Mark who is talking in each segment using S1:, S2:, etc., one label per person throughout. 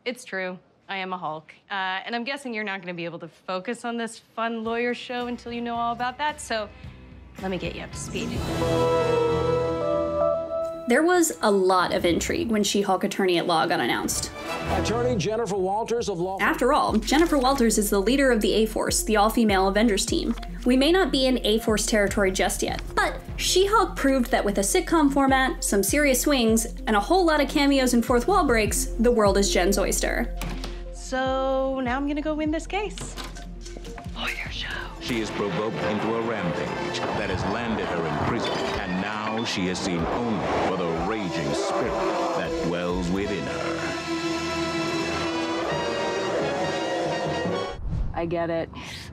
S1: It's true. I am a Hulk. And I'm guessing you're not going to be able to focus on this fun lawyer show until you know all about that, so let me get you up to speed.
S2: There was a lot of intrigue when She-Hulk Attorney-at-Law got announced.
S3: Attorney Jennifer Walters of Law...
S2: After all, Jennifer Walters is the leader of the A-Force, the all-female Avengers team. We may not be in A-Force territory just yet, but She-Hulk proved that with a sitcom format, some serious swings, and a whole lot of cameos and fourth wall breaks, the world is Jen's oyster.
S1: So now I'm gonna go win this case. Lawyer show.
S4: She is provoked into a rampage that has landed her in prison, and now she is seen only for the raging spirit that dwells within her.
S1: I get it.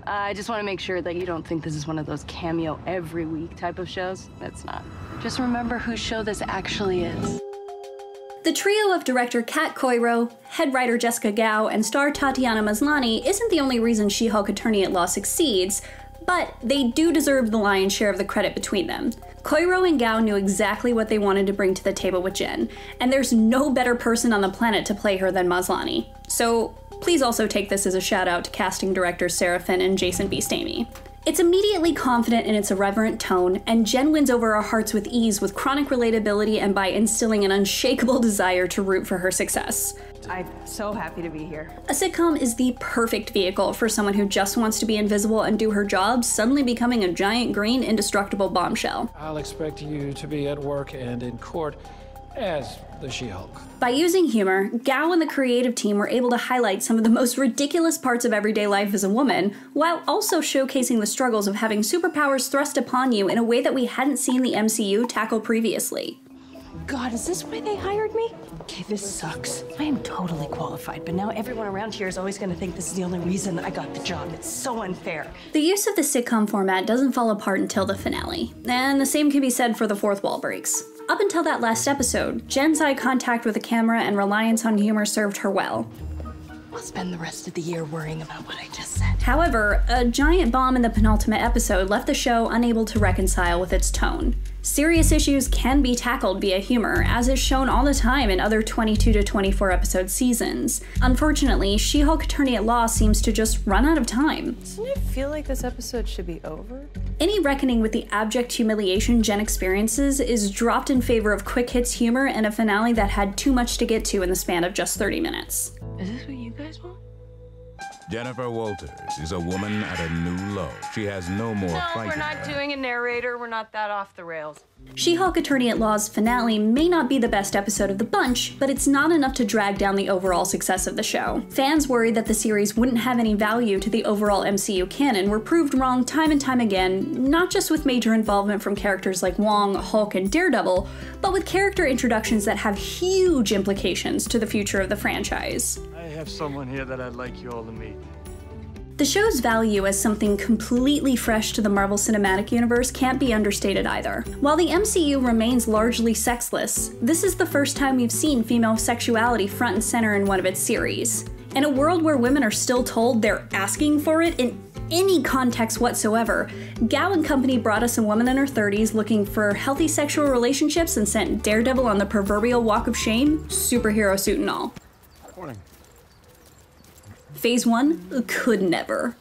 S1: I just want to make sure that you don't think this is one of those cameo every week type of shows. It's not. Just remember whose show this actually is.
S2: The trio of director Kat Coiro, head writer Jessica Gao, and star Tatiana Maslany isn't the only reason She-Hulk Attorney-at-Law succeeds, but they do deserve the lion's share of the credit between them. Coiro and Gao knew exactly what they wanted to bring to the table with Jen, and there's no better person on the planet to play her than Maslany. So please also take this as a shout out to casting directors Sarah Finn and Jason B. Stamey. It's immediately confident in its irreverent tone, and Jen wins over our hearts with ease with chronic relatability and by instilling an unshakable desire to root for her success.
S1: I'm so happy to be here.
S2: A sitcom is the perfect vehicle for someone who just wants to be invisible and do her job, suddenly becoming a giant green indestructible bombshell.
S3: I'll expect you to be at work and in court as the She-Hulk.
S2: By using humor, Gao and the creative team were able to highlight some of the most ridiculous parts of everyday life as a woman, while also showcasing the struggles of having superpowers thrust upon you in a way that we hadn't seen the MCU tackle previously.
S1: God, is this why they hired me? Okay, this sucks. I am totally qualified, but now everyone around here is always going to think this is the only reason I got the job. It's so unfair.
S2: The use of the sitcom format doesn't fall apart until the finale, and the same can be said for the fourth wall breaks. Up until that last episode, Jen's eye contact with the camera and reliance on humor served her well.
S1: I'll spend the rest of the year worrying about what I just said.
S2: However, a giant bomb in the penultimate episode left the show unable to reconcile with its tone. Serious issues can be tackled via humor, as is shown all the time in other 22 to 24 episode seasons. Unfortunately, She-Hulk Attorney-at-Law seems to just run out of time.
S1: Doesn't it feel like this episode should be over?
S2: Any reckoning with the abject humiliation Jen experiences is dropped in favor of quick hits humor and a finale that had too much to get to in the span of just 30 minutes.
S1: Is this what you guys want?
S4: Jennifer Walters is a woman at a new low. She has no more fight in
S1: we're not
S4: her.
S1: doing a narrator. We're not that off the rails.
S2: She-Hulk Attorney-at-Law's finale may not be the best episode of the bunch, but it's not enough to drag down the overall success of the show. Fans worried that the series wouldn't have any value to the overall MCU canon were proved wrong time and time again, not just with major involvement from characters like Wong, Hulk, and Daredevil, but with character introductions that have huge implications to the future of the franchise.
S5: I have someone here that I'd like you all to meet.
S2: The show's value as something completely fresh to the Marvel Cinematic Universe can't be understated either. While the MCU remains largely sexless, this is the first time we've seen female sexuality front and center in one of its series. In a world where women are still told they're asking for it in any context whatsoever, Gao and company brought us a woman in her 30s looking for healthy sexual relationships and sent Daredevil on the proverbial walk of shame, superhero suit and all.
S5: Morning.
S2: Phase 1 could never.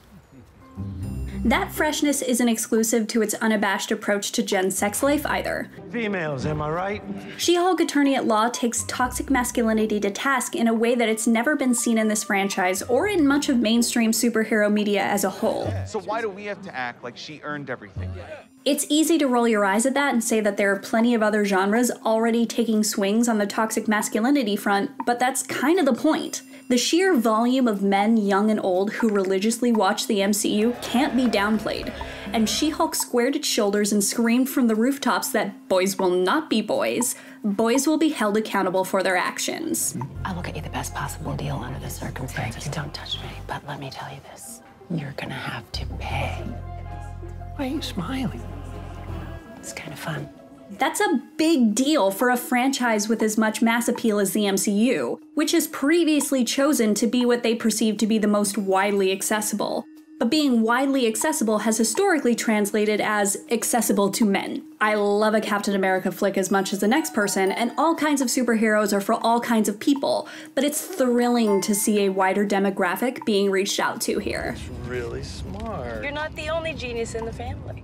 S2: That freshness isn't exclusive to its unabashed approach to Jen's sex life either.
S5: Females, am I right?
S2: She-Hulk Attorney-at-Law takes toxic masculinity to task in a way that it's never been seen in this franchise or in much of mainstream superhero media as a whole.
S6: So why do we have to act like she earned everything?
S2: It's easy to roll your eyes at that and say that there are plenty of other genres already taking swings on the toxic masculinity front, but that's kind of the point. The sheer volume of men, young and old, who religiously watch the MCU can't be downplayed, and She-Hulk squared its shoulders and screamed from the rooftops that boys will not be boys. Boys will be held accountable for their actions.
S7: I will get you the best possible deal under the circumstances. Don't touch me, but let me tell you this. You're gonna have to pay. Why are you smiling? It's kind of fun.
S2: That's a big deal for a franchise with as much mass appeal as the MCU, which has previously chosen to be what they perceive to be the most widely accessible. but being widely accessible has historically translated as accessible to men. I love a Captain America flick as much as the next person, and all kinds of superheroes are for all kinds of people, but it's thrilling to see a wider demographic being reached out to here.
S5: That's really smart.
S1: You're not the only genius in the family.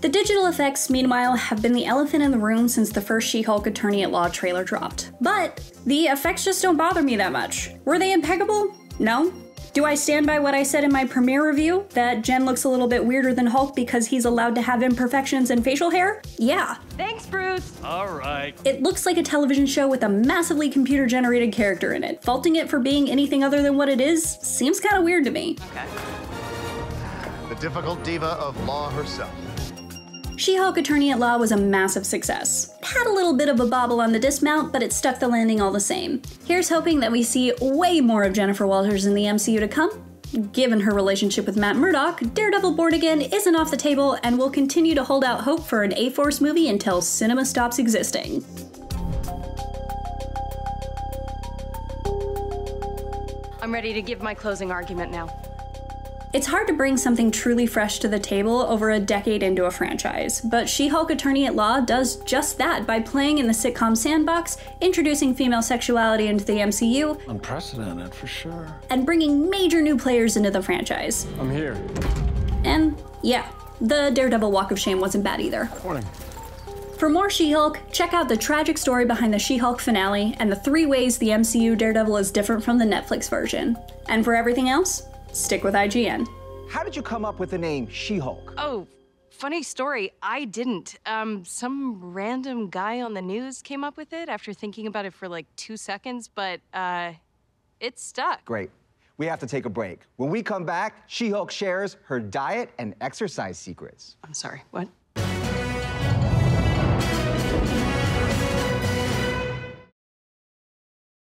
S2: The digital effects, meanwhile, have been the elephant in the room since the first She-Hulk Attorney-at-Law trailer dropped. But the effects just don't bother me that much. Were they impeccable? No. Do I stand by what I said in my premiere review, that Jen looks a little bit weirder than Hulk because he's allowed to have imperfections and facial hair? Yeah.
S1: Thanks, Bruce.
S5: All right.
S2: It looks like a television show with a massively computer-generated character in it. Faulting it for being anything other than what it is seems kind of weird to me.
S1: Okay.
S8: The difficult diva of law herself.
S2: She-Hulk Attorney-at-Law was a massive success. It had a little bit of a bobble on the dismount, but it stuck the landing all the same. Here's hoping that we see way more of Jennifer Walters in the MCU to come. Given her relationship with Matt Murdock, Daredevil Born Again isn't off the table and will continue to hold out hope for an A-Force movie until cinema stops existing.
S1: I'm ready to give my closing argument now.
S2: It's hard to bring something truly fresh to the table over a decade into a franchise, but She-Hulk Attorney-at-Law does just that by playing in the sitcom sandbox, introducing female sexuality into the MCU,
S3: Unprecedented, for sure.
S2: and bringing major new players into the franchise.
S5: I'm here.
S2: And yeah, the Daredevil Walk of Shame wasn't bad either.
S5: Morning.
S2: For more She-Hulk, check out the tragic story behind the She-Hulk finale and the 3 ways the MCU Daredevil is different from the Netflix version. And for everything else, stick with IGN.
S9: How did you come up with the name She-Hulk?
S1: Oh, funny story. I didn't. Some random guy on the news came up with it after thinking about it for like 2 seconds, but it stuck.
S9: Great. We have to take a break. When we come back, She-Hulk shares her diet and exercise secrets.
S1: I'm sorry, what?